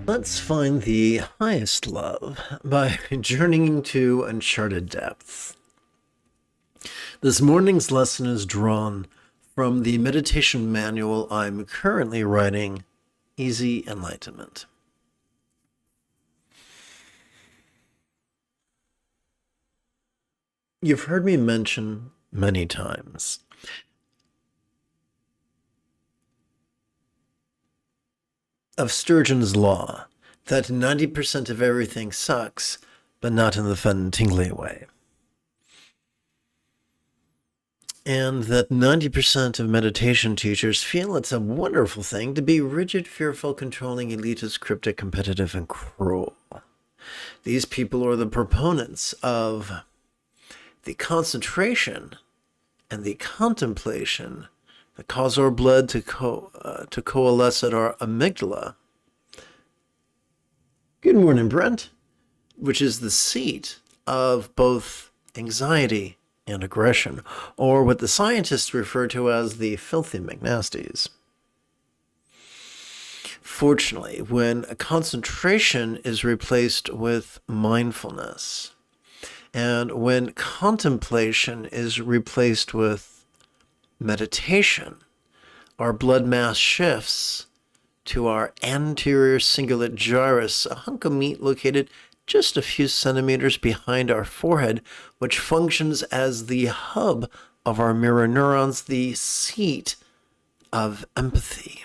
Let's find the highest love by journeying to Uncharted depths. This morning's lesson is drawn from the meditation manual I'm currently writing, Easy Enlightenment. You've heard me mention many times of Sturgeon's law that 90% of everything sucks, but not in the fun, tingly way. And that 90% of meditation teachers feel it's a wonderful thing to be rigid, fearful, controlling, elitist, cryptic, competitive, and cruel. These people are the proponents of the concentration and the contemplation that cause our blood to coalesce at our amygdala. Good morning, Brent. Which is the seat of both anxiety and aggression, or what the scientists refer to as the filthy McNasties. Fortunately, when concentration is replaced with mindfulness, and when contemplation is replaced with meditation, our blood mass shifts to our anterior cingulate gyrus, a hunk of meat located just a few centimeters behind our forehead, which functions as the hub of our mirror neurons, the seat of empathy.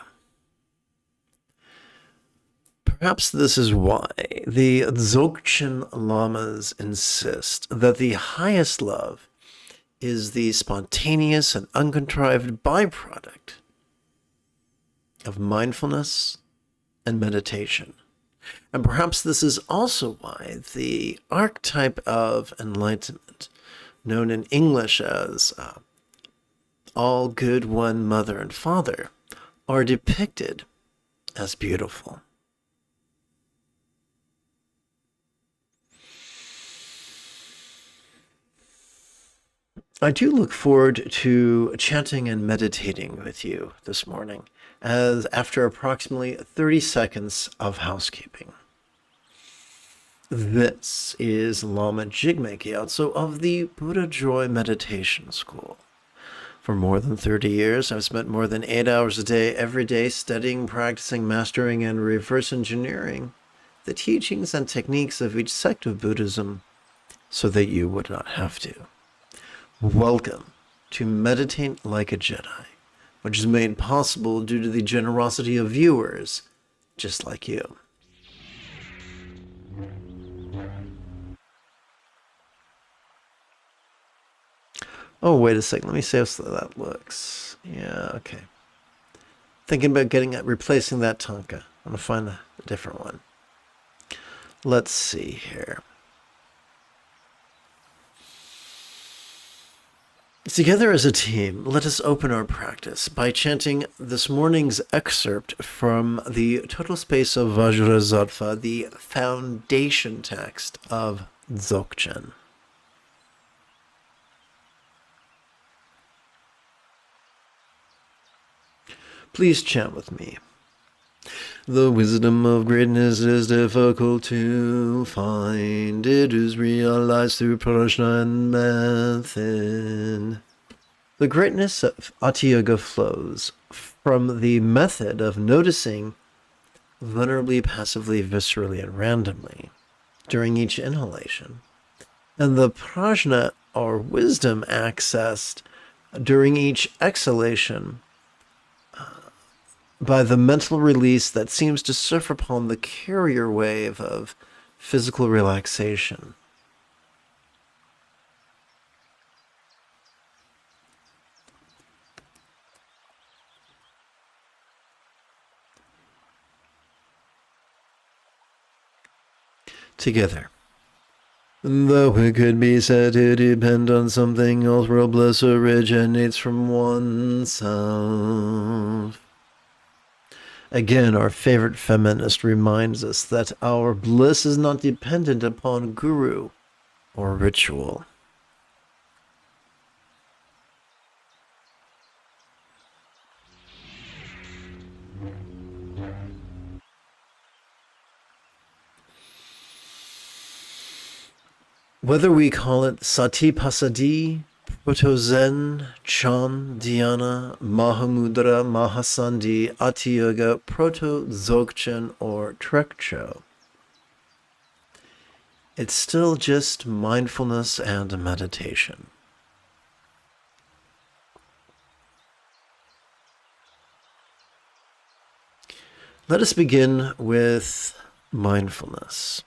Perhaps this is why the Dzogchen Lamas insist that the highest love is the spontaneous and uncontrived byproduct of mindfulness and meditation. And perhaps this is also why the archetype of enlightenment, known in English as all good one mother and father, are depicted as beautiful. I do look forward to chanting and meditating with you this morning, as after approximately 30 seconds of housekeeping. This is Lama Jigme Gyatso of the Buddha Joy Meditation School. For more than 30 years, I've spent more than 8 hours a day, every day, studying, practicing, mastering, and reverse engineering the teachings and techniques of each sect of Buddhism so that you would not have to. Welcome to Meditate Like a Jedi, which is made possible due to the generosity of viewers just like you. Oh, wait a second. Let me see how that looks. Yeah, okay. Thinking about replacing that Tonka. I'm going to find a different one. Let's see here. Together as a team, let us open our practice by chanting this morning's excerpt from the Total Space of Vajrasattva, the foundation text of Dzogchen. Please chant with me. The wisdom of greatness is difficult to find. It is realized through prajna and method. The greatness of Ati-yoga flows from the method of noticing vulnerably, passively, viscerally, and randomly during each inhalation, and the prajna, or wisdom, accessed during each exhalation by the mental release that seems to surf upon the carrier wave of physical relaxation. Together. Though it could be said to depend on something else, real bliss originates from oneself. Again, our favorite feminist reminds us that our bliss is not dependent upon guru or ritual. Whether we call it Sati Pasadi, Proto-Zen, Chan, Dhyana, Mahamudra, Mahasandhi, Ati-Yoga, Proto-Dzogchen, or Trekcho, it's still just mindfulness and meditation. Let us begin with mindfulness.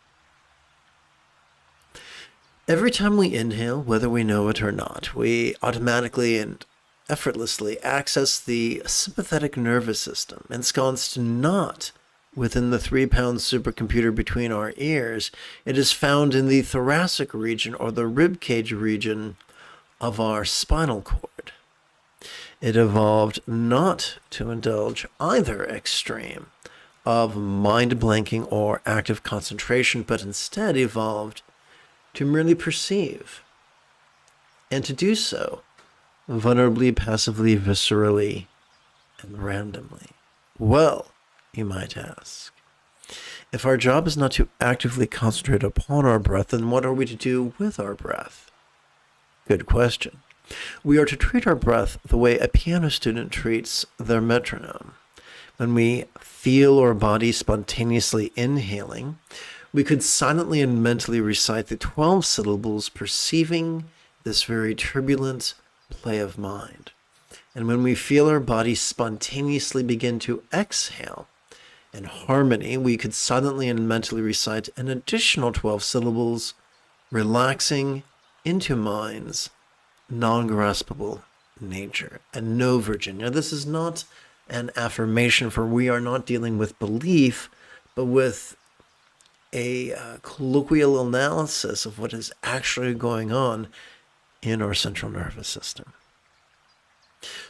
Every time we inhale, whether we know it or not, we automatically and effortlessly access the sympathetic nervous system, ensconced not within the 3-pound supercomputer between our ears. It is found in the thoracic region or the rib cage region of our spinal cord. It evolved not to indulge either extreme of mind blanking or active concentration, but instead evolved to merely perceive, and to do so vulnerably, passively, viscerally, and randomly. Well, you might ask, if our job is not to actively concentrate upon our breath, then what are we to do with our breath? Good question. We are to treat our breath the way a piano student treats their metronome. When we feel our body spontaneously inhaling, we could silently and mentally recite the 12 syllables, perceiving this very turbulent play of mind. And when we feel our body spontaneously begin to exhale in harmony, we could silently and mentally recite an additional 12 syllables, relaxing into mind's non-graspable nature. And no, Virginia, this is not an affirmation, for we are not dealing with belief, but with a colloquial analysis of what is actually going on in our central nervous system.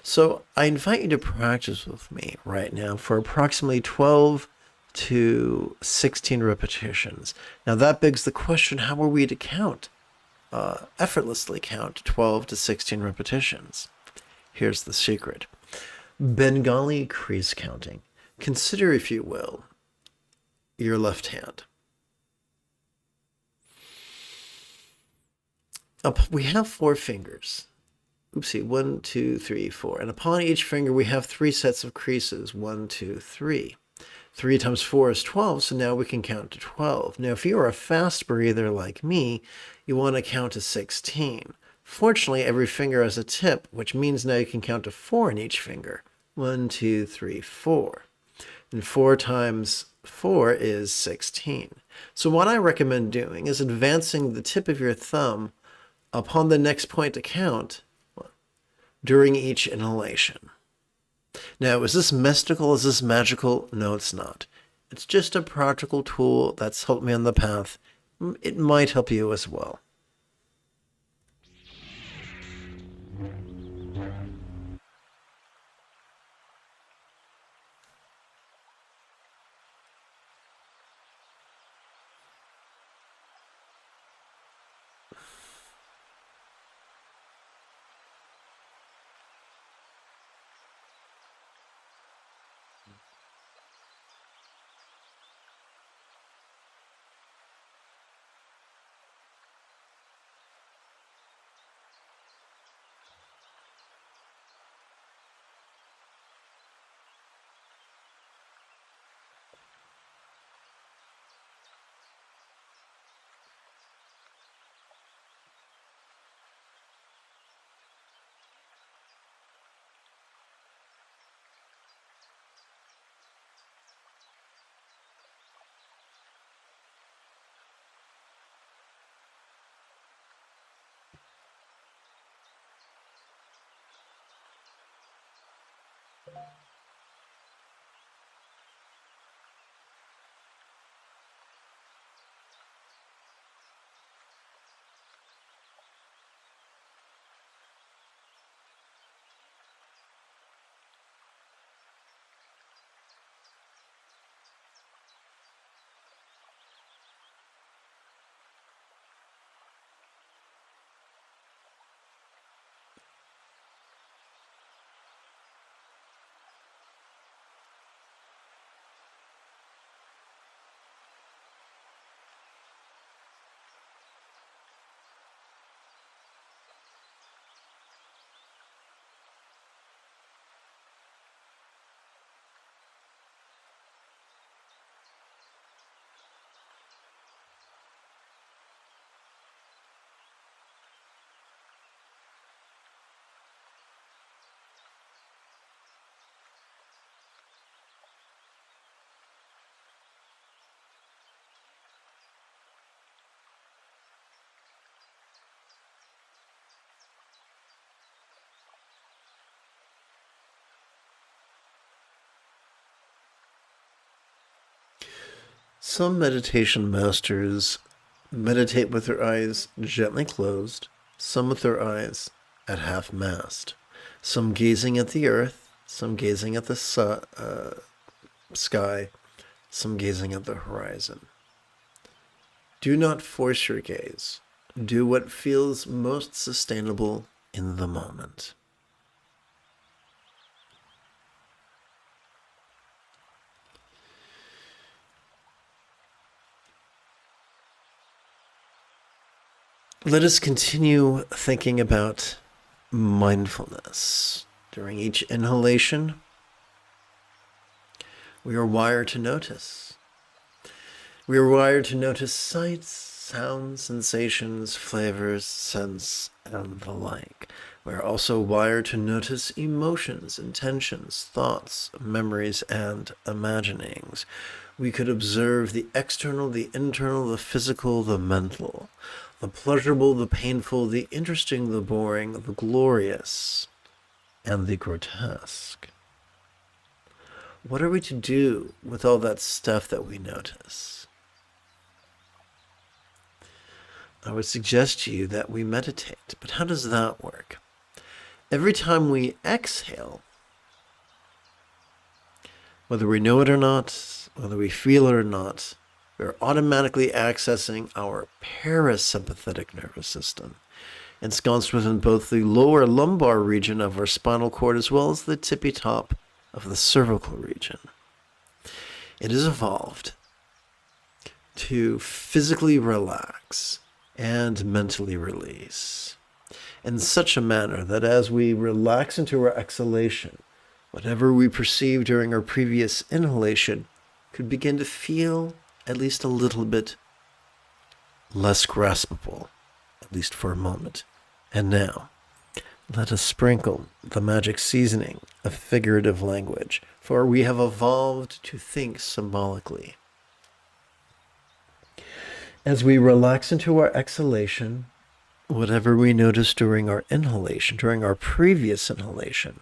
So I invite you to practice with me right now for approximately 12 to 16 repetitions. Now that begs the question, how are we to count, effortlessly count 12 to 16 repetitions? Here's the secret. Bengali crease counting. Consider, if you will, your left hand. We have 4 fingers. Oopsie, 1, 2, 3, 4. And upon each finger, we have 3 sets of creases. 1, 2, 3. 3 times 4 is 12, so now we can count to 12. Now, if you are a fast breather like me, you want to count to 16. Fortunately, every finger has a tip, which means now you can count to 4 in each finger. 1, 2, 3, 4. And 4 times 4 is 16. So what I recommend doing is advancing the tip of your thumb upon the next point to count during each inhalation. Now, is this mystical? Is this magical? No, it's not. It's just a practical tool that's helped me on the path. It might help you as well. Some meditation masters meditate with their eyes gently closed, some with their eyes at half-mast, some gazing at the earth, some gazing at the sky, some gazing at the horizon. Do not force your gaze. Do what feels most sustainable in the moment. Let us continue thinking about mindfulness. During each inhalation, we are wired to notice. We are wired to notice sights, sounds, sensations, flavors, scents, and the like. We are also wired to notice emotions, intentions, thoughts, memories, and imaginings. We could observe the external, the internal, the physical, the mental, the pleasurable, the painful, the interesting, the boring, the glorious, and the grotesque. What are we to do with all that stuff that we notice? I would suggest to you that we meditate, but how does that work? Every time we exhale, whether we know it or not, whether we feel it or not, we're automatically accessing our parasympathetic nervous system, ensconced within both the lower lumbar region of our spinal cord as well as the tippy top of the cervical region. It is evolved to physically relax and mentally release in such a manner that as we relax into our exhalation, whatever we perceived during our previous inhalation could begin to feel at least a little bit less graspable, at least for a moment. And now, let us sprinkle the magic seasoning of figurative language, for we have evolved to think symbolically. As we relax into our exhalation, whatever we noticed during our inhalation, during our previous inhalation,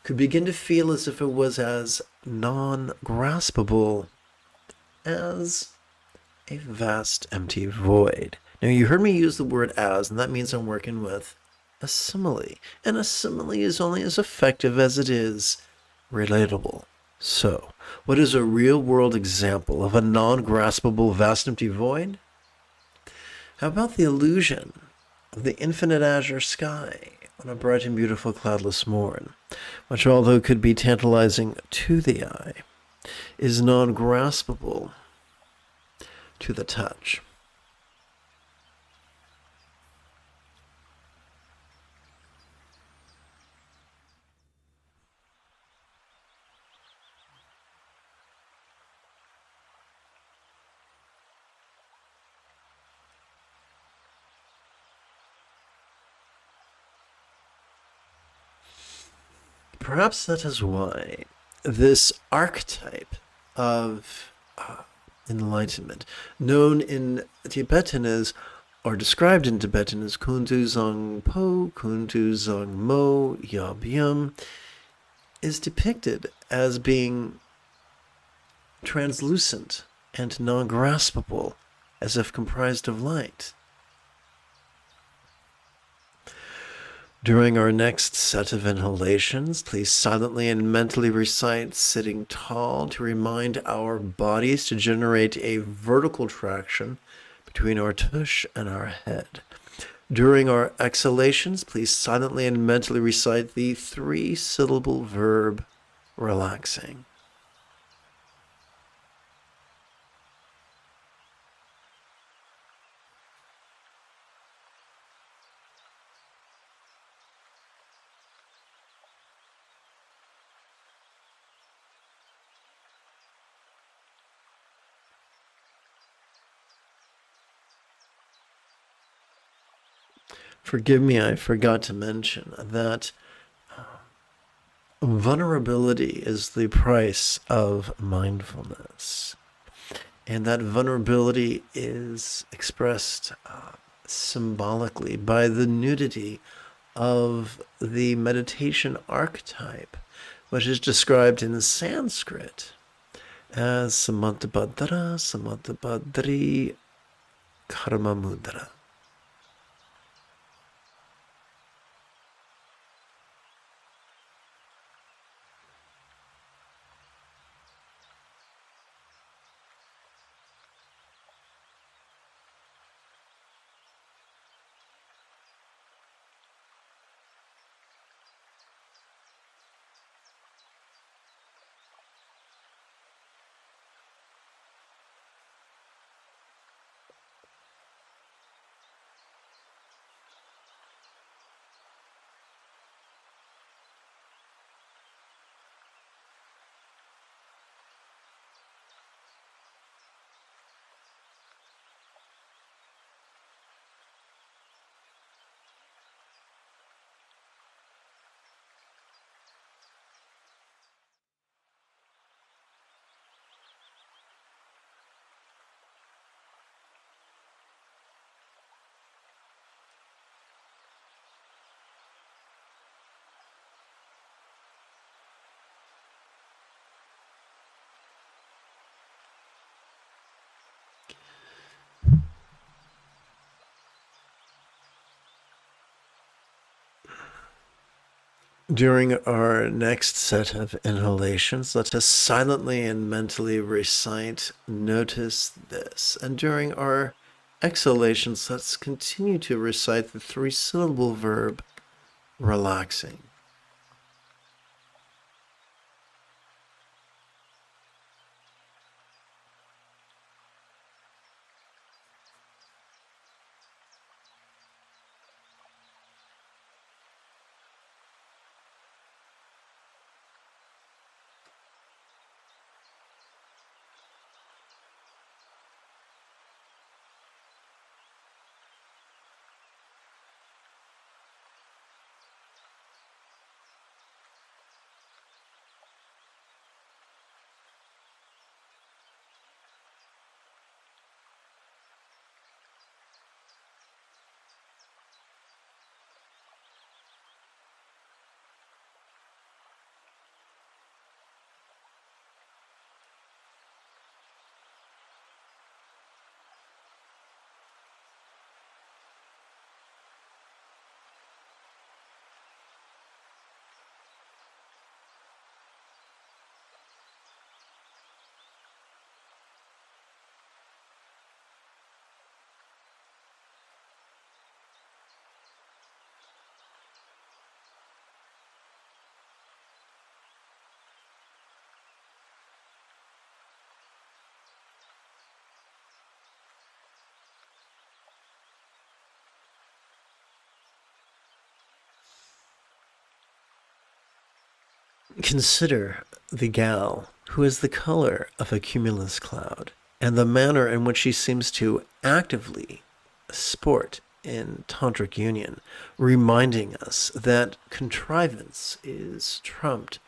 could begin to feel as if it was as non-graspable as a vast empty void. Now, you heard me use the word as, and that means I'm working with a simile. And a simile is only as effective as it is relatable. So, what is a real-world example of a non-graspable vast empty void? How about the illusion of the infinite azure sky on a bright and beautiful cloudless morn, which, although could be tantalizing to the eye, is non-graspable to the touch? Perhaps that is why this archetype of enlightenment, known in Tibetan as, or described in Tibetan as Kuntu Zang Po, Kuntu Zang Mo, Yabyum, is depicted as being translucent and non-graspable, as if comprised of light. During our next set of inhalations, please silently and mentally recite sitting tall to remind our bodies to generate a vertical traction between our tush and our head. During our exhalations, please silently and mentally recite the 3-syllable verb relaxing. Forgive me, I forgot to mention that vulnerability is the price of mindfulness. And that vulnerability is expressed symbolically by the nudity of the meditation archetype, which is described in Sanskrit as Samantabhadra, Samantabhadri, Karma Mudra. During our next set of inhalations, let us silently and mentally recite, notice this. And during our exhalations, let's continue to recite the three-syllable verb, relaxing. Consider the gal who is the color of a cumulus cloud, and the manner in which she seems to actively sport in tantric union, reminding us that contrivance is trumped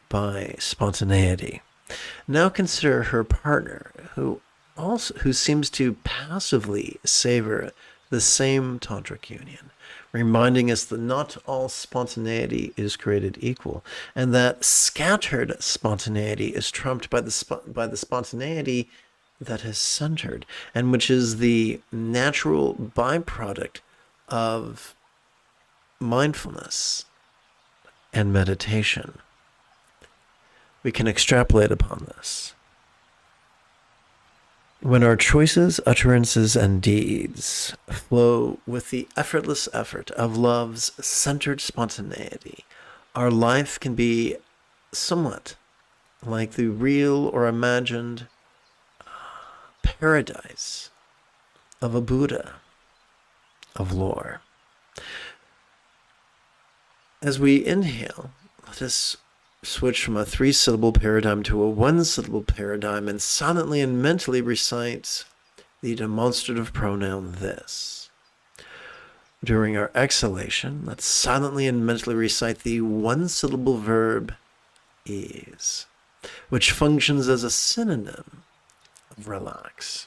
by spontaneity. Now consider her partner, who seems to passively savor the same tantric union, reminding us that not all spontaneity is created equal, and that scattered spontaneity is trumped by the spontaneity that is centered, and which is the natural byproduct of mindfulness and meditation. We can extrapolate upon this. When our choices, utterances, and deeds flow with the effortless effort of love's centered spontaneity, our life can be somewhat like the real or imagined paradise of a Buddha of lore. As we inhale, let us switch from a three-syllable paradigm to a one-syllable paradigm and silently and mentally recite the demonstrative pronoun this. During our exhalation, let's silently and mentally recite the one-syllable verb ease, which functions as a synonym of relax.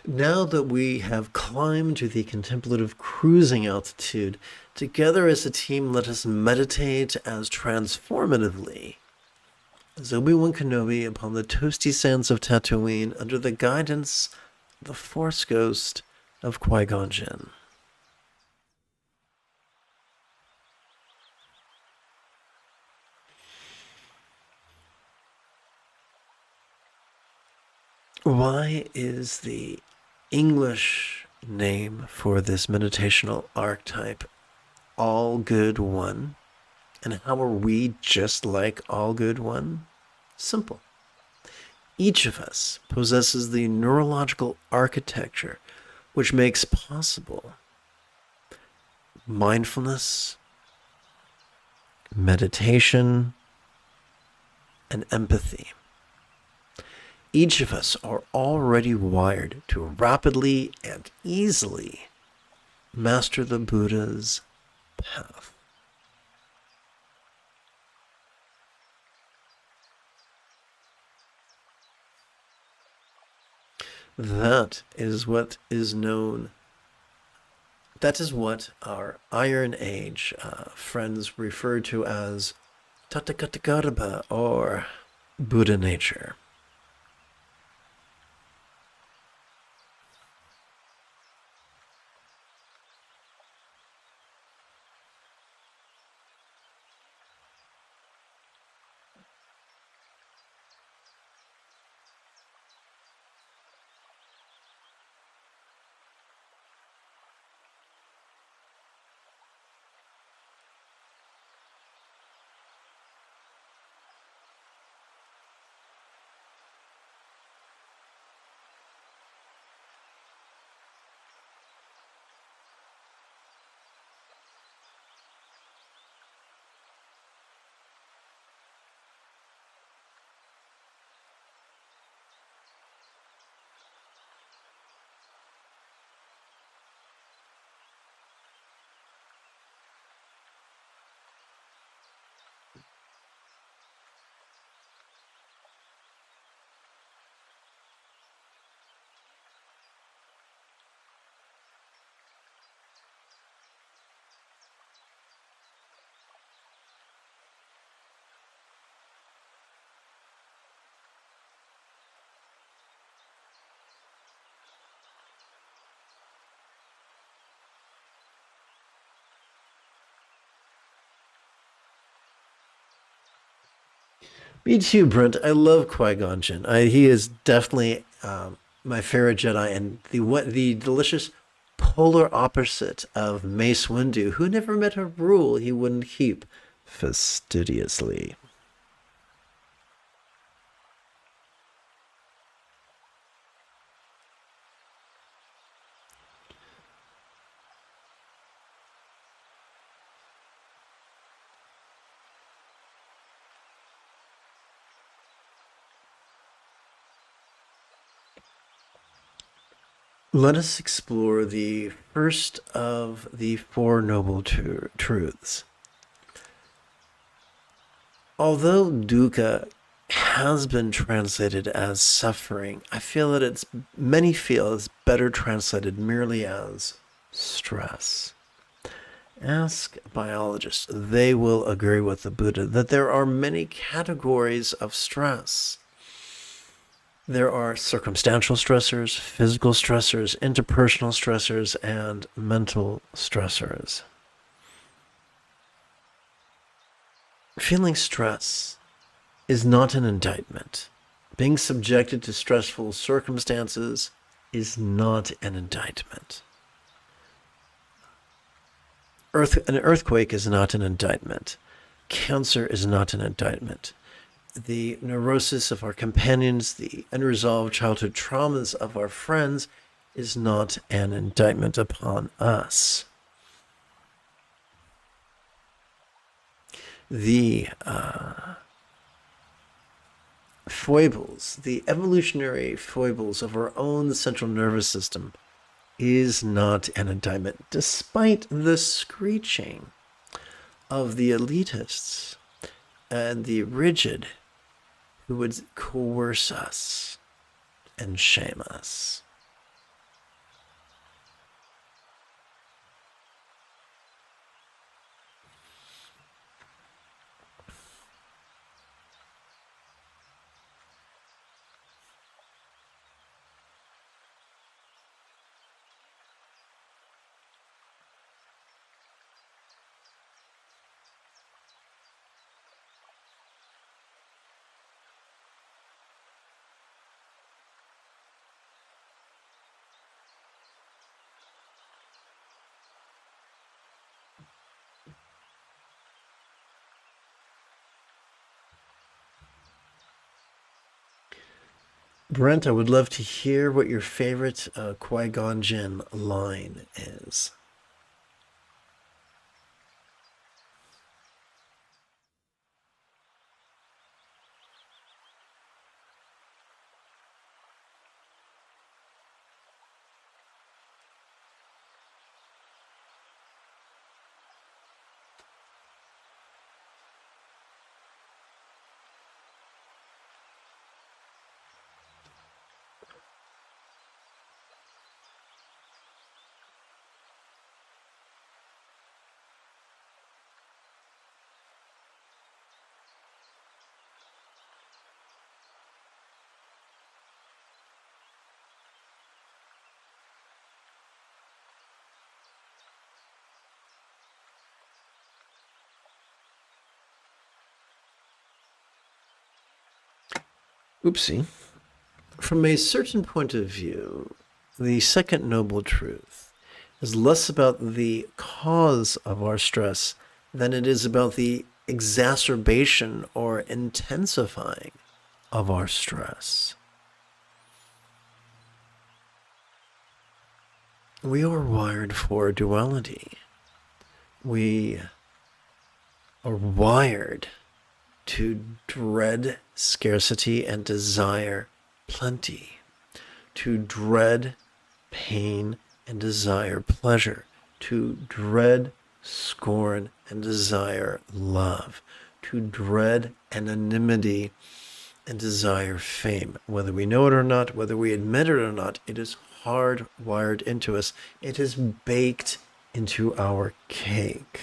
Now that we have climbed to the contemplative cruising altitude, together as a team let us meditate as transformatively as Obi-Wan Kenobi upon the toasty sands of Tatooine under the guidance of the Force Ghost of Qui-Gon Jinn. Why is the English name for this meditational archetype All Good One? And how are we just like All Good One? Simple. Each of us possesses the neurological architecture which makes possible mindfulness, meditation, and empathy. Each of us are already wired to rapidly and easily master the Buddha's path. That is what our Iron Age friends refer to as Tathagata or Buddha nature. Me too, Brent. I love Qui-Gon Jinn. He is definitely my favorite Jedi, and the delicious polar opposite of Mace Windu, who never met a rule he wouldn't keep fastidiously. Let us explore the first of the Four Noble Truths. Although dukkha has been translated as suffering, I feel that many feel it's better translated merely as stress. Ask biologists. They will agree with the Buddha that there are many categories of stress. There are circumstantial stressors, physical stressors, interpersonal stressors, and mental stressors. Feeling stress is not an indictment. Being subjected to stressful circumstances is not an indictment. An earthquake is not an indictment. Cancer is not an indictment. The neurosis of our companions, the unresolved childhood traumas of our friends is not an indictment upon us. The foibles, the evolutionary foibles of our own central nervous system is not an indictment, despite the screeching of the elitists and the rigid who would coerce us and shame us. Brent, I would love to hear what your favorite Qui-Gon Jinn line is. Oopsie. From a certain point of view, the second noble truth is less about the cause of our stress than it is about the exacerbation or intensifying of our stress. We are wired for duality. We are wired to dread scarcity and desire plenty, to dread pain and desire pleasure, to dread scorn and desire love, to dread anonymity and desire fame. Whether we know it or not, whether we admit it or not, it is hardwired into us. It is baked into our cake.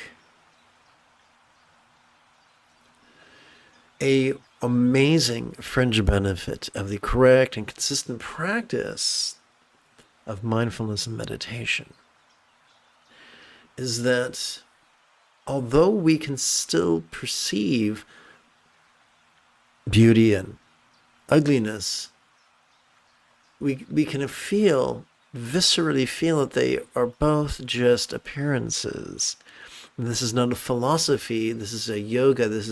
A amazing fringe benefit of the correct and consistent practice of mindfulness and meditation is that although we can still perceive beauty and ugliness, we can viscerally feel that they are both just appearances. And this is not a philosophy, this is a yoga, this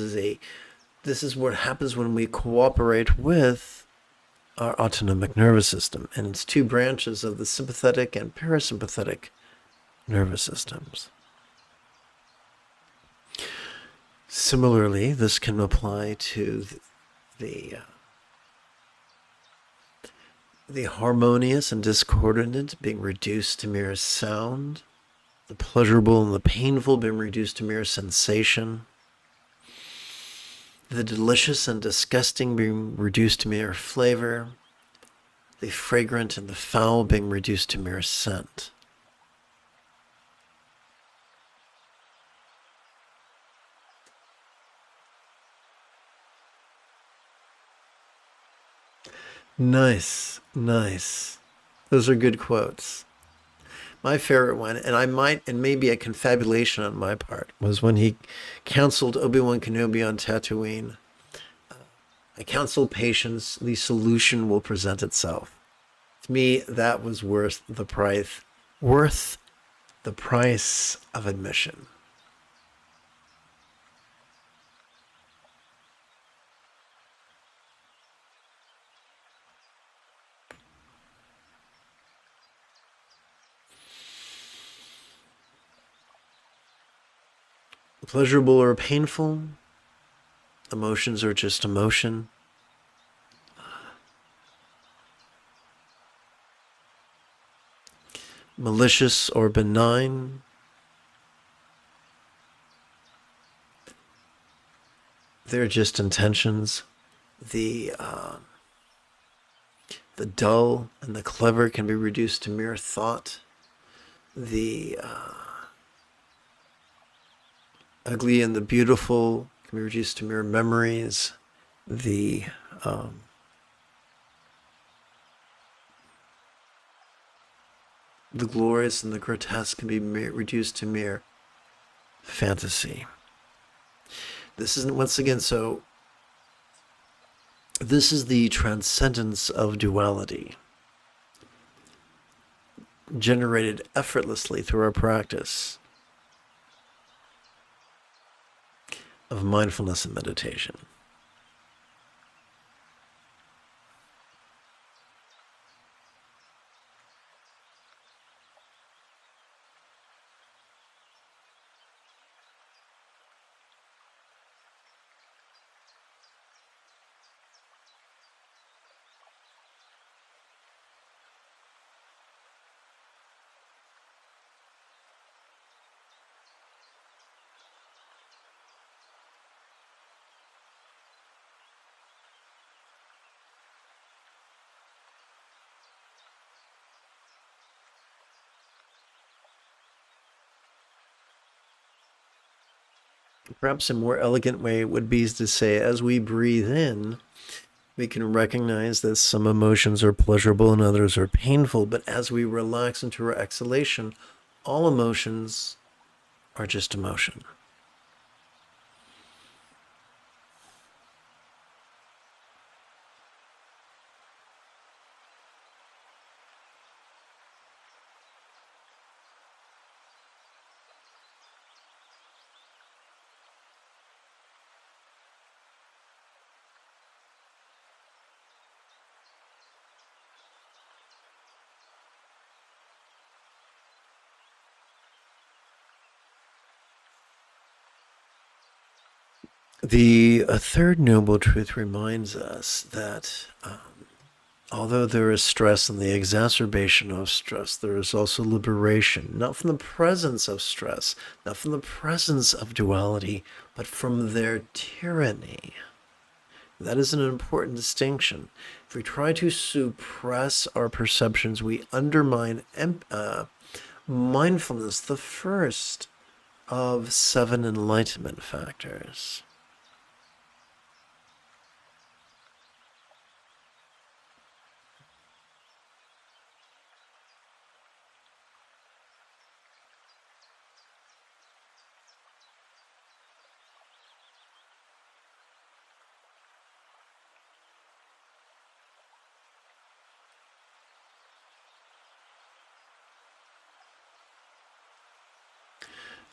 is what happens when we cooperate with our autonomic nervous system and its two branches of the sympathetic and parasympathetic nervous systems. Similarly, this can apply to the harmonious and discordant being reduced to mere sound, the pleasurable and the painful being reduced to mere sensation, the delicious and disgusting being reduced to mere flavor, the fragrant and the foul being reduced to mere scent. Nice. Those are good quotes. My favorite one, and maybe a confabulation on my part, was when he counseled Obi-Wan Kenobi on Tatooine. I counsel patience, the solution will present itself. To me, that was worth the price of admission. Pleasurable or painful, emotions are just emotion. Malicious or benign, they're just intentions. The dull and the clever can be reduced to mere thought. The ugly and the beautiful can be reduced to mere memories. The glorious and the grotesque can be reduced to mere fantasy. This isn't, once again, so this is the transcendence of duality, generated effortlessly through our practice of mindfulness and meditation. Perhaps a more elegant way would be to say, as we breathe in, we can recognize that some emotions are pleasurable and others are painful, but as we relax into our exhalation, all emotions are just emotion. The third noble truth reminds us that although there is stress and the exacerbation of stress, there is also liberation, not from the presence of stress, not from the presence of duality, but from their tyranny. That is an important distinction. If we try to suppress our perceptions, we undermine mindfulness, the first of 7 enlightenment factors.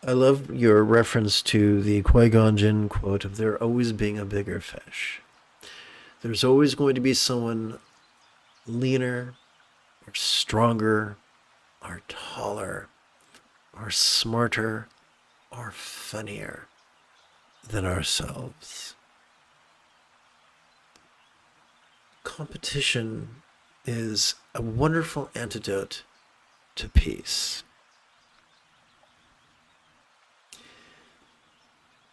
I love your reference to the Qui-Gon Jinn quote of there always being a bigger fish. There's always going to be someone leaner or stronger or taller or smarter or funnier than ourselves. Competition is a wonderful antidote to peace.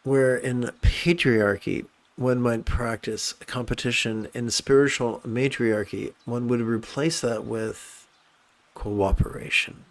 Where in patriarchy, one might practice competition, in spiritual matriarchy, one would replace that with cooperation.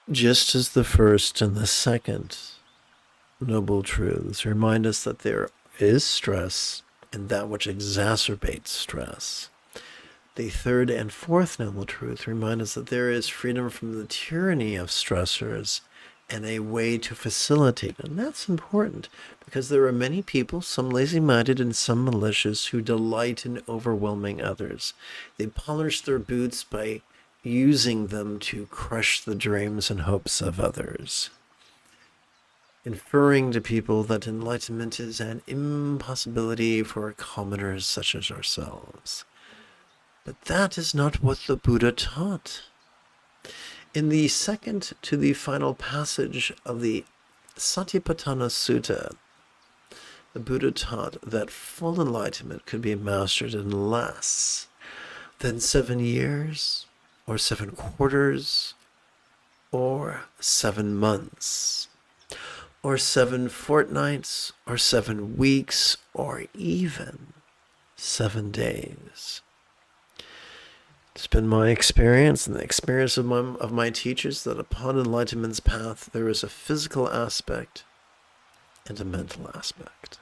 Just as the first and the second noble truths remind us that there is stress and that which exacerbates stress, the third and fourth noble truth remind us that there is freedom from the tyranny of stressors and a way to facilitate it. And that's important because there are many people, some lazy-minded and some malicious, who delight in overwhelming others. They polish their boots by using them to crush the dreams and hopes of others, inferring to people that enlightenment is an impossibility for commoners such as ourselves. But that is not what the Buddha taught. In the second to the final passage of the Satipatthana Sutta, the Buddha taught that full enlightenment could be mastered in less than 7 years, or 7 quarters, or 7 months, or 7 fortnights, or 7 weeks, or even 7 days. It's been my experience and the experience of my teachers that upon enlightenment's path, there is a physical aspect and a mental aspect.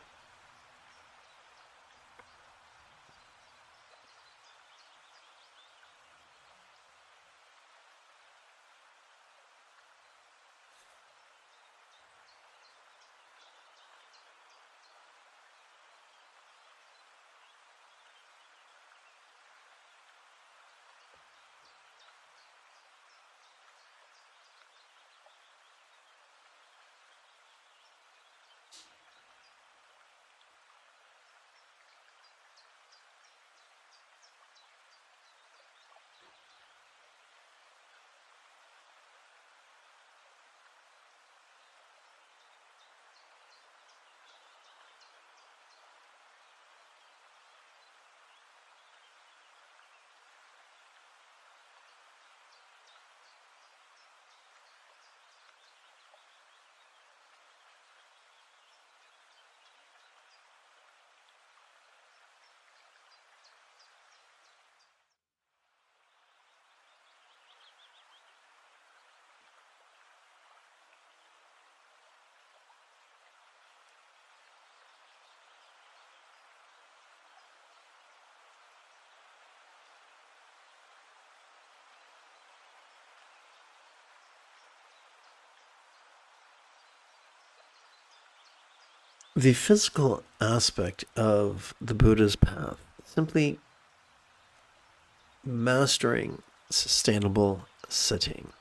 The physical aspect of the Buddha's path, simply mastering sustainable sitting.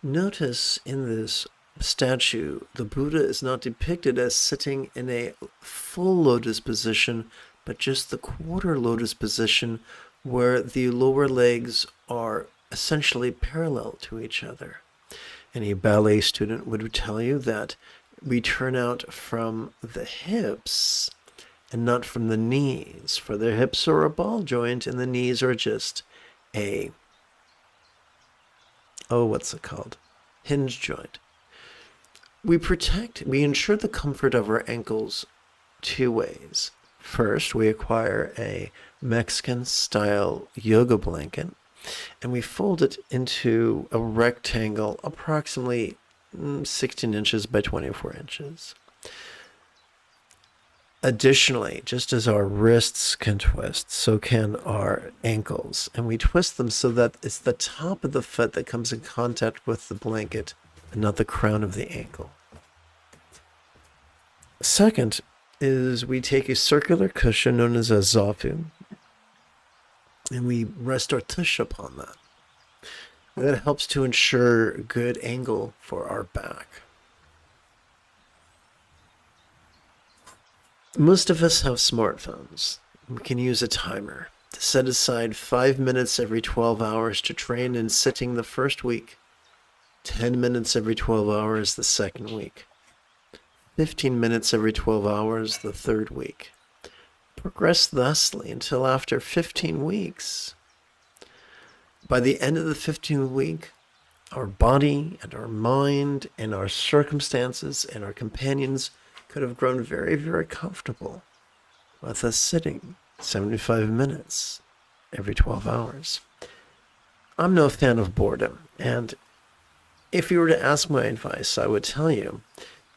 Notice in this statue, the Buddha is not depicted as sitting in a full lotus position, but just the quarter lotus position where the lower legs are essentially parallel to each other. Any ballet student would tell you that we turn out from the hips and not from the knees, for the hips are a ball joint and the knees are just a, what's it called? Hinge joint. We ensure the comfort of our ankles two ways. First, we acquire a Mexican-style yoga blanket, and we fold it into a rectangle approximately 16 inches by 24 inches. Additionally, just as our wrists can twist, so can our ankles. And we twist them so that it's the top of the foot that comes in contact with the blanket and not the crown of the ankle. Second is we take a circular cushion known as a zafu, and we rest our tush upon that. That helps to ensure good angle for our back. Most of us have smartphones. We can use a timer to set aside 5 minutes every 12 hours to train in sitting the first week, 10 minutes every 12 hours the second week, 15 minutes every 12 hours the third week. Progress thusly until after 15 weeks. By the end of the 15th week, our body and our mind and our circumstances and our companions could have grown very, very comfortable with us sitting 75 minutes every 12 hours. I'm no fan of boredom, and if you were to ask my advice, I would tell you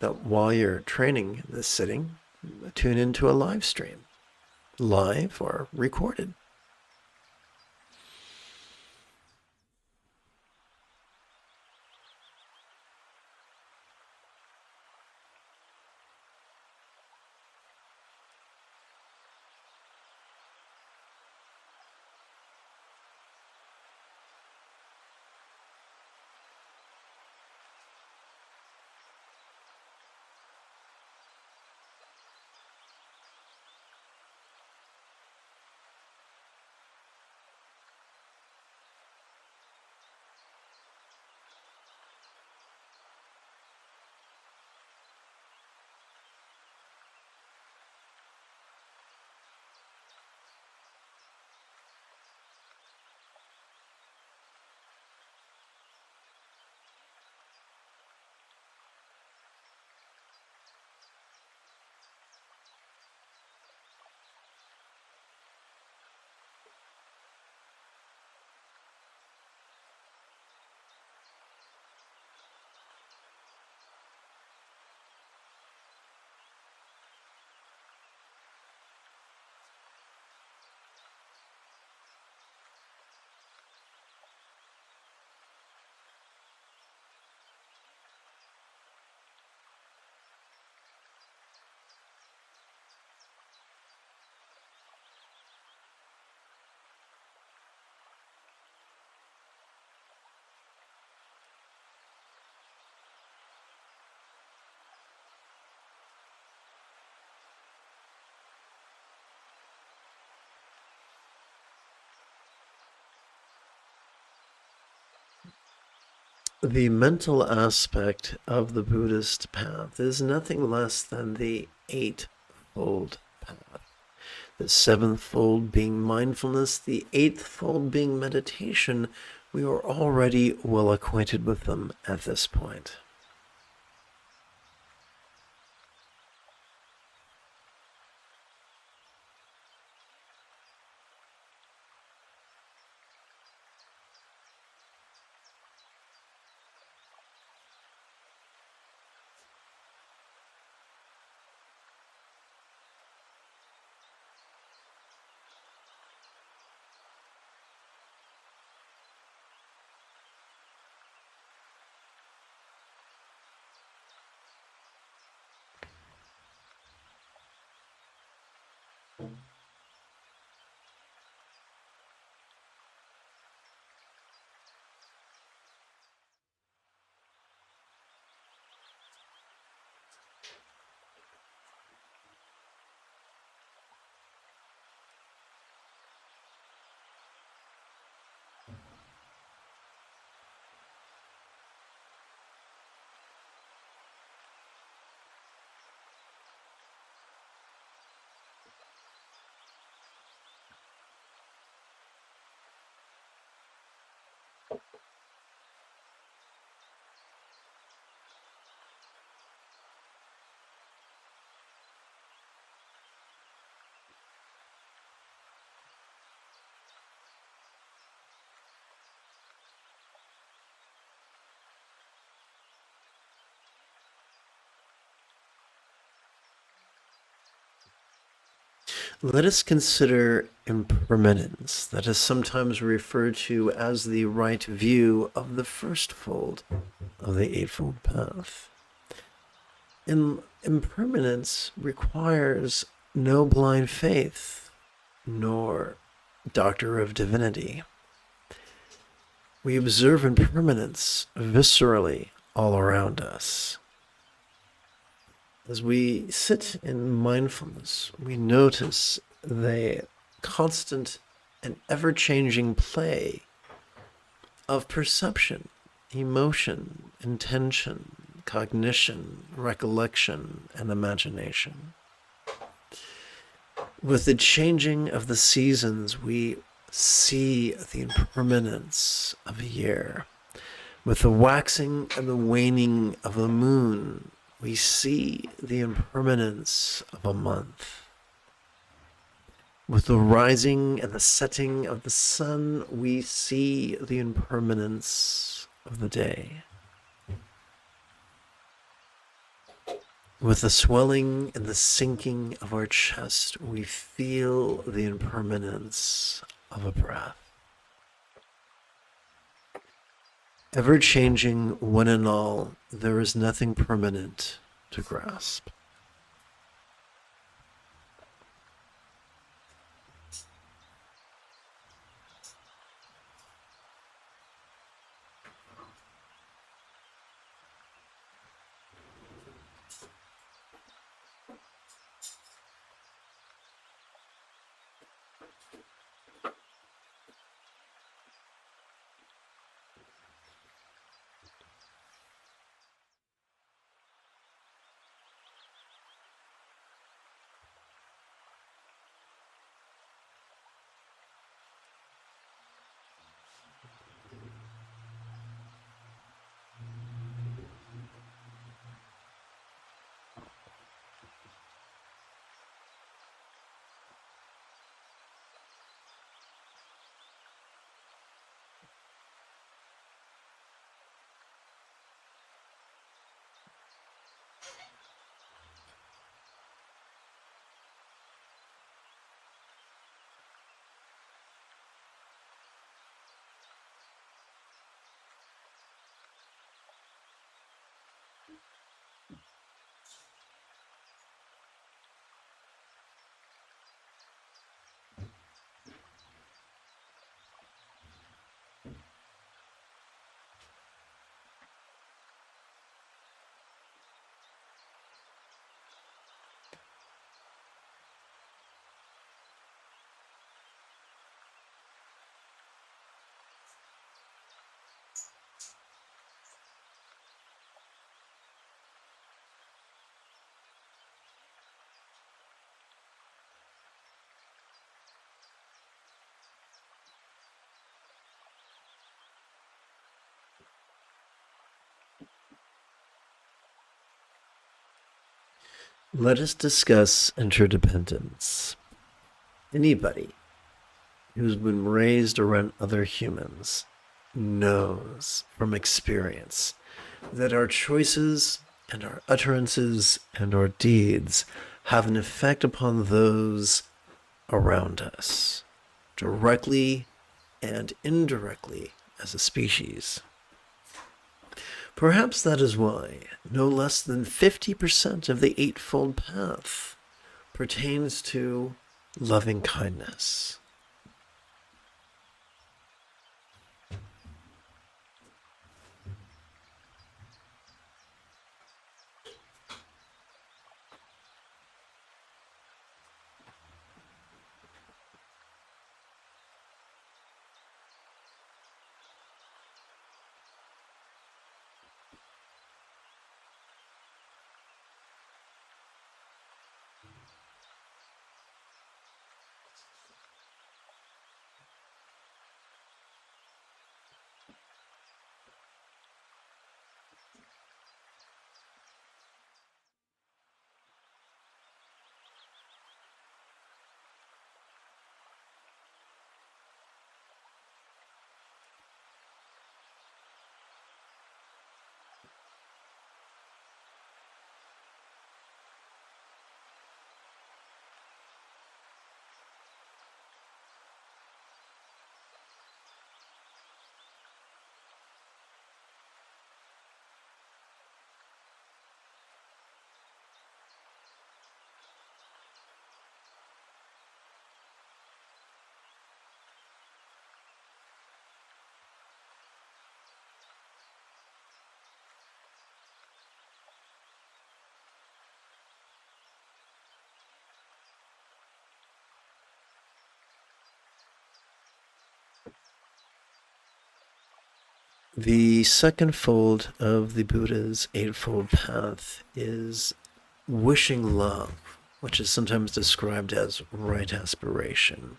that while you're training this sitting, tune into a live stream, live or recorded. The mental aspect of the Buddhist path is nothing less than the eightfold path. The seventhfold being mindfulness, the eighthfold being meditation. We are already well acquainted with them at this point. Let us consider impermanence, that is sometimes referred to as the right view of the first fold of the Eightfold Path. Impermanence requires no blind faith, nor doctor of divinity. We observe impermanence viscerally all around us. As we sit in mindfulness, we notice the constant and ever-changing play of perception, emotion, intention, cognition, recollection, and imagination. With the changing of the seasons, we see the impermanence of a year. With the waxing and the waning of the moon, we see the impermanence of a month. With the rising and the setting of the sun, we see the impermanence of the day. With the swelling and the sinking of our chest, we feel the impermanence of a breath. Ever-changing, one and all, there is nothing permanent to grasp. Let us discuss interdependence. Anybody who's been raised around other humans knows from experience that our choices and our utterances and our deeds have an effect upon those around us, directly and indirectly as a species. Perhaps that is why no less than 50% of the Eightfold Path pertains to loving kindness. The second fold of the Buddha's Eightfold Path is wishing love, which is sometimes described as right aspiration,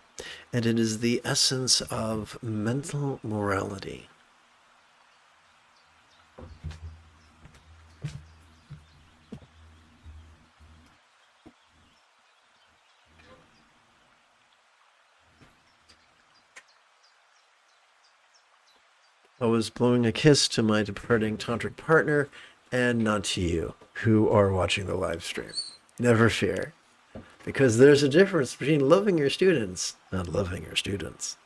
and it is the essence of mental morality. I was blowing a kiss to my departing tantric partner and not to you, who are watching the live stream. Never fear, because there's a difference between loving your students and loving your students.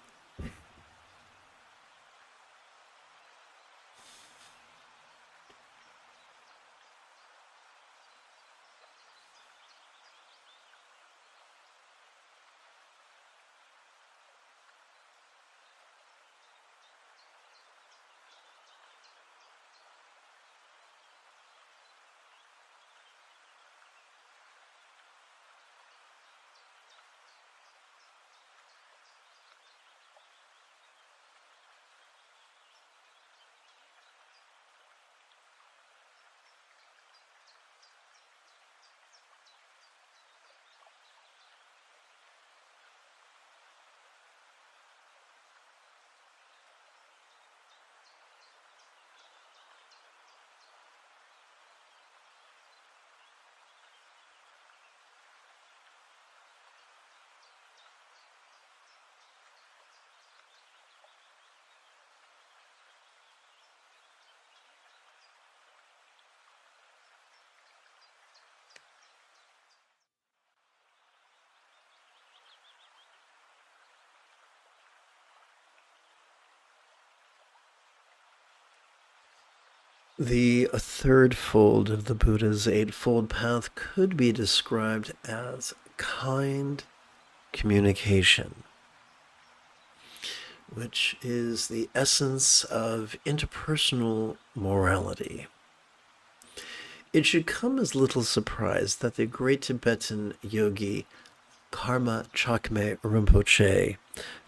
The third fold of the Buddha's Eightfold Path could be described as kind communication, which is the essence of interpersonal morality. It should come as little surprise that the great Tibetan yogi Karma Chakme Rinpoche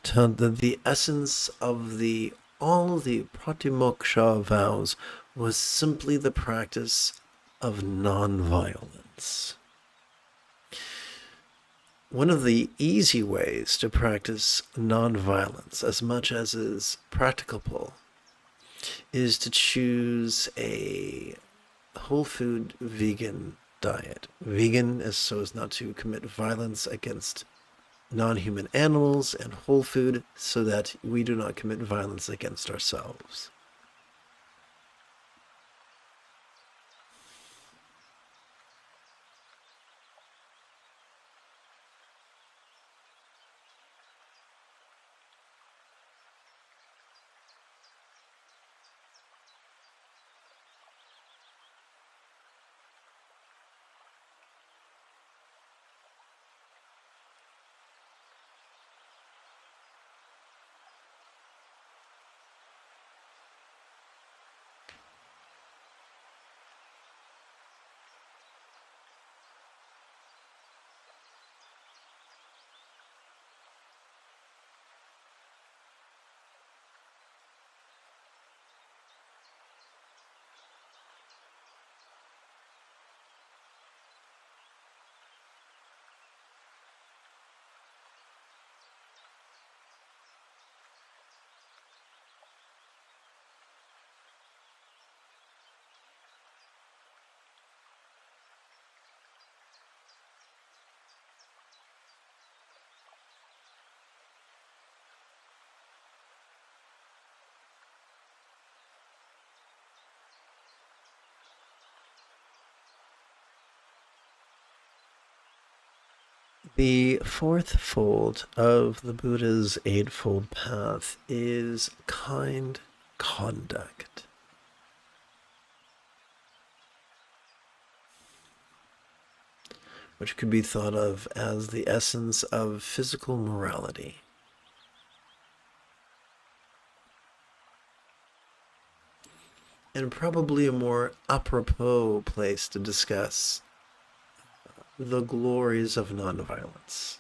taught that the essence of all the pratimoksha vows was simply the practice of non-violence. One of the easy ways to practice non-violence, as much as is practicable, is to choose a whole food vegan diet. Vegan is so as not to commit violence against non-human animals, and whole food so that we do not commit violence against ourselves. The fourth fold of the Buddha's Eightfold Path is kind conduct, which could be thought of as the essence of physical morality. And probably a more apropos place to discuss the glories of nonviolence.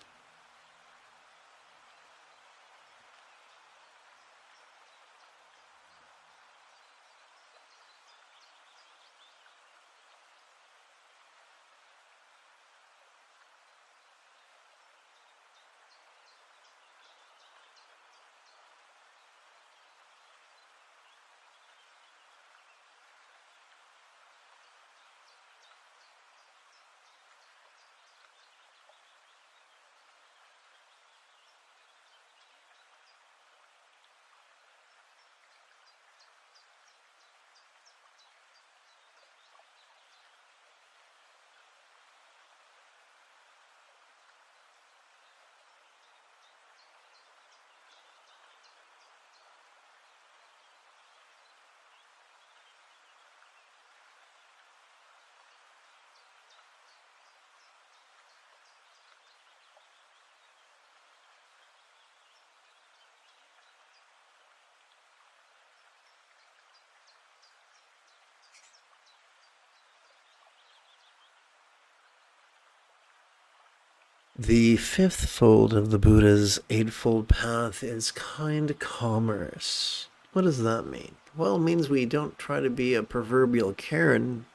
The fifth fold of the Buddha's Eightfold Path is kind commerce. What does that mean? Well, it means we don't try to be a proverbial Karen,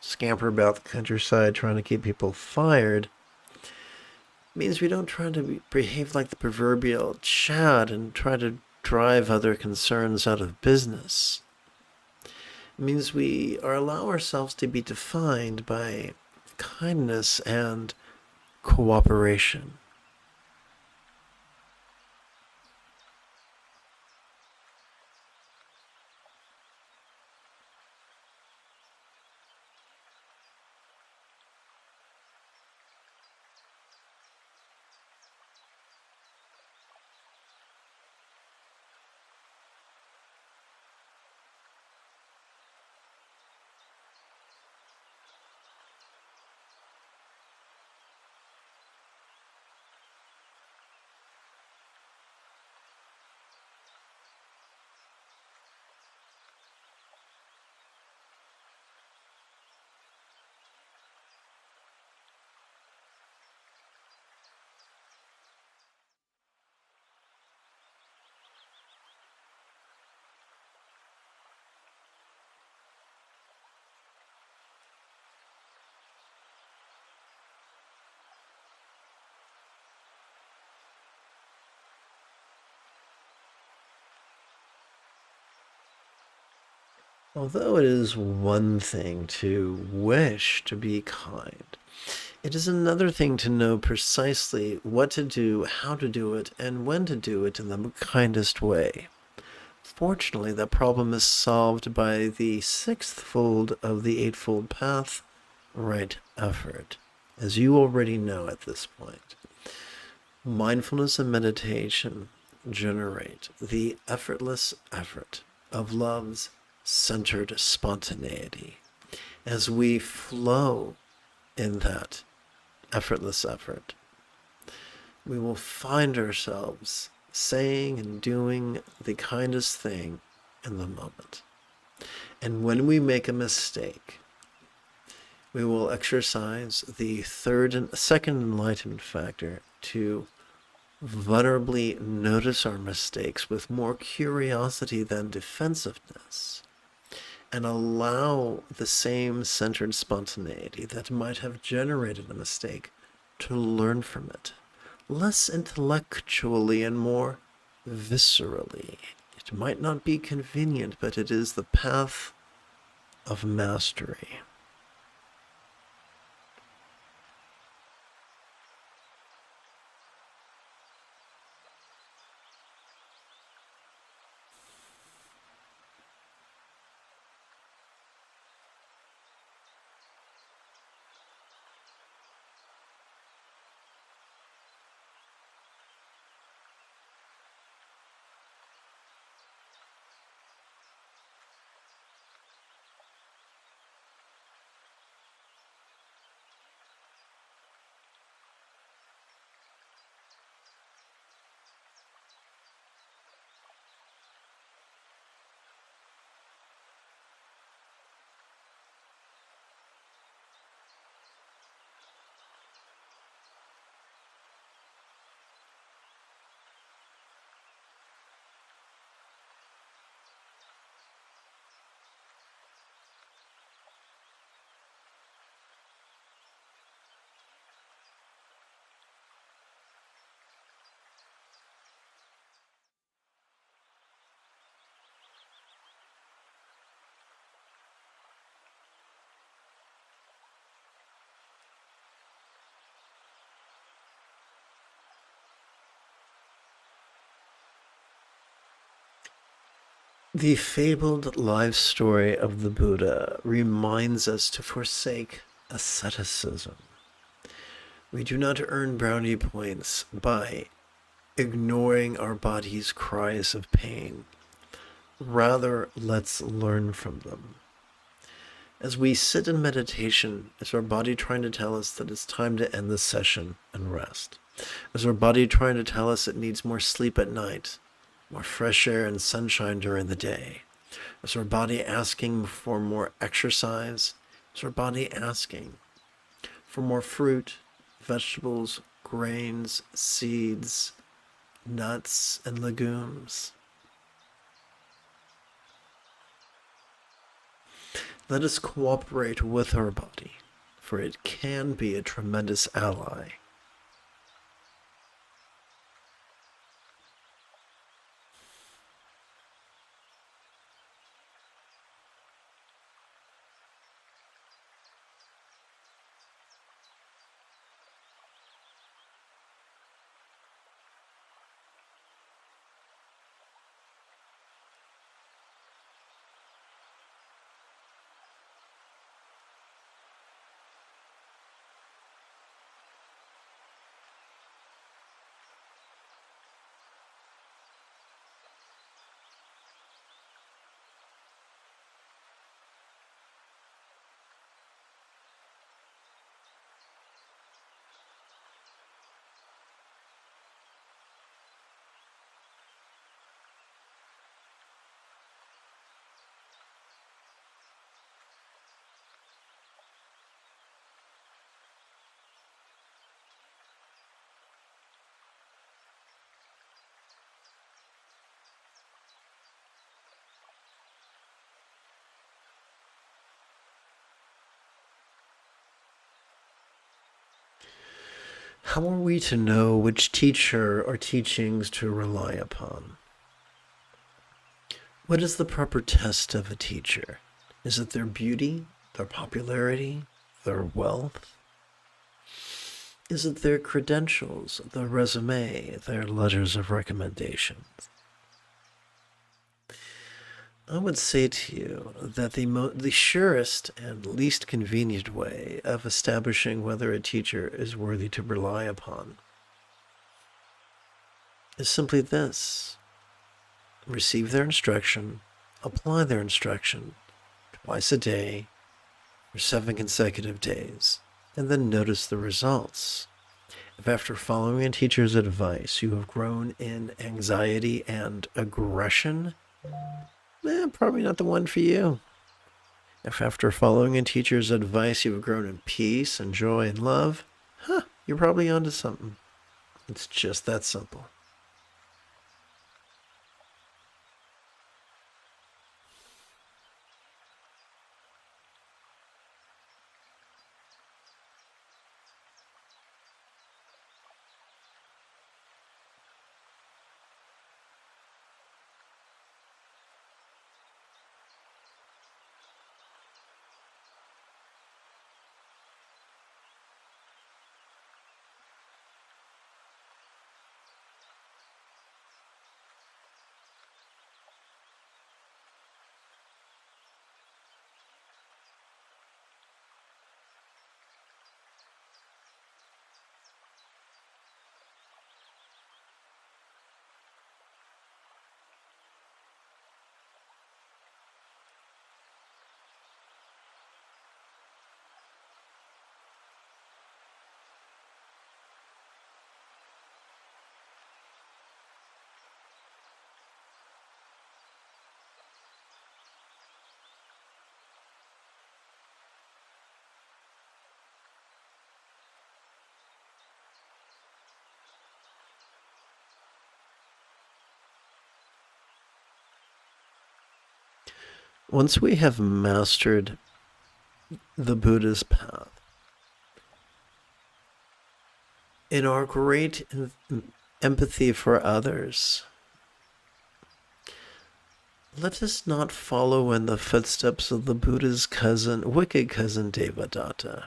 scamper about the countryside trying to keep people fired. It means we don't try to behave like the proverbial Chad and try to drive other concerns out of business. It means we allow ourselves to be defined by kindness and cooperation. Although it is one thing to wish to be kind, it is another thing to know precisely what to do, how to do it, and when to do it in the kindest way. Fortunately, that problem is solved by the sixth fold of the Eightfold Path, right effort, as you already know at this point. Mindfulness and meditation generate the effortless effort of love's centered spontaneity. As we flow in that effortless effort, we will find ourselves saying and doing the kindest thing in the moment. And when we make a mistake, we will exercise the second enlightenment factor to vulnerably notice our mistakes with more curiosity than defensiveness, and allow the same centered spontaneity that might have generated a mistake to learn from it, less intellectually and more viscerally. It might not be convenient, but it is the path of mastery. The fabled life story of the Buddha reminds us to forsake asceticism. We do not earn brownie points by ignoring our body's cries of pain. Rather, let's learn from them. As we sit in meditation, is our body trying to tell us that it's time to end the session and rest? Is our body trying to tell us it needs more sleep at night, more fresh air and sunshine during the day? Is our body asking for more exercise? Is our body asking for more fruit, vegetables, grains, seeds, nuts, and legumes. Let us cooperate with our body, for it can be a tremendous ally. How are we to know which teacher or teachings to rely upon? What is the proper test of a teacher? Is it their beauty, their popularity, their wealth? Is it their credentials, their resume, their letters of recommendations? I would say to you that the surest and least convenient way of establishing whether a teacher is worthy to rely upon is simply this: receive their instruction, apply their instruction twice a day for 7 consecutive days, and then notice the results. If after following a teacher's advice you have grown in anxiety and aggression, probably not the one for you. If after following a teacher's advice you've grown in peace and joy and love, you're probably onto something. It's just that simple. Once we have mastered the Buddha's path, in our great empathy for others, let us not follow in the footsteps of the Buddha's wicked cousin Devadatta.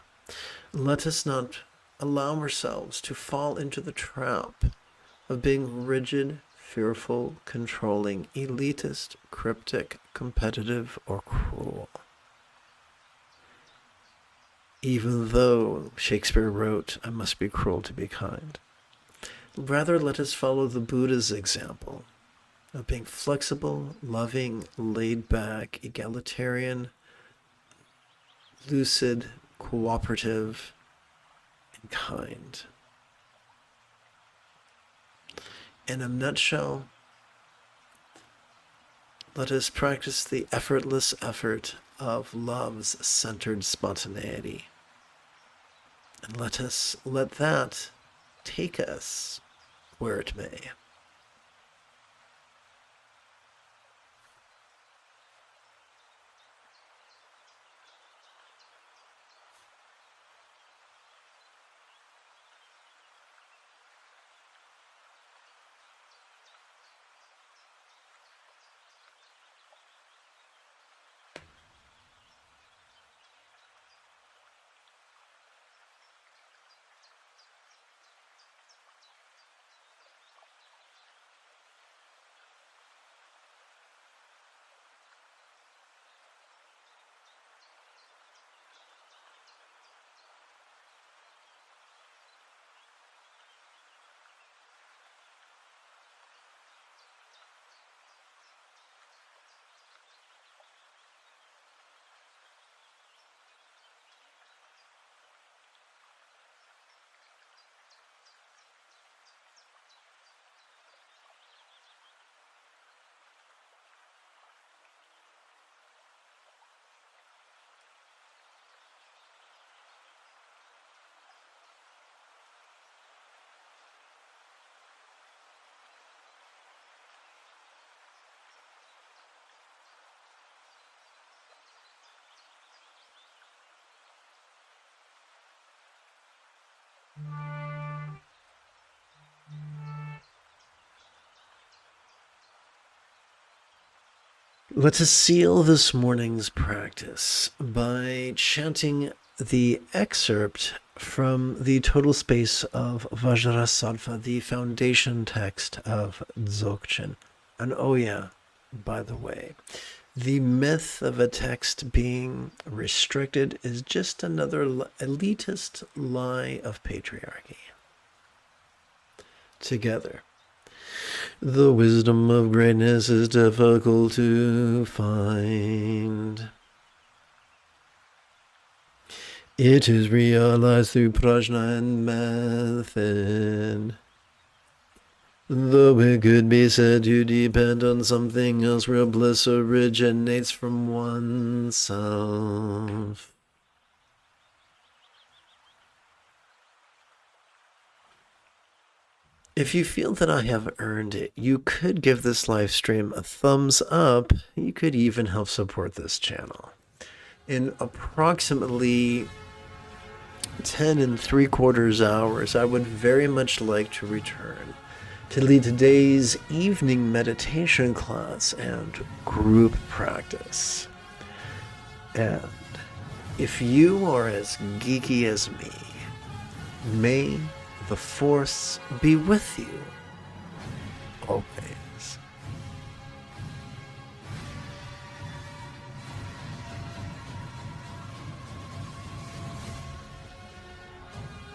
Let us not allow ourselves to fall into the trap of being rigid, fearful, controlling, elitist, cryptic, competitive, or cruel. Even though Shakespeare wrote, "I must be cruel to be kind." Rather, let us follow the Buddha's example of being flexible, loving, laid back, egalitarian, lucid, cooperative, and kind. In a nutshell, let us practice the effortless effort of love's centered spontaneity. And let that take us where it may. Let us seal this morning's practice by chanting the excerpt from the total space of Vajrasattva, the foundation text of Dzogchen. And oh yeah, by the way, the myth of a text being restricted is just another elitist lie of patriarchy. Together. The wisdom of greatness is difficult to find. It is realized through prajna and method. Though it could be said to depend on something else, real bliss originates from oneself. If you feel that I have earned it, you could give this live stream a thumbs up. You could even help support this channel. In approximately 10 3/4 hours, I would very much like to return to lead today's evening meditation class and group practice. And if you are as geeky as me, may the force be with you always.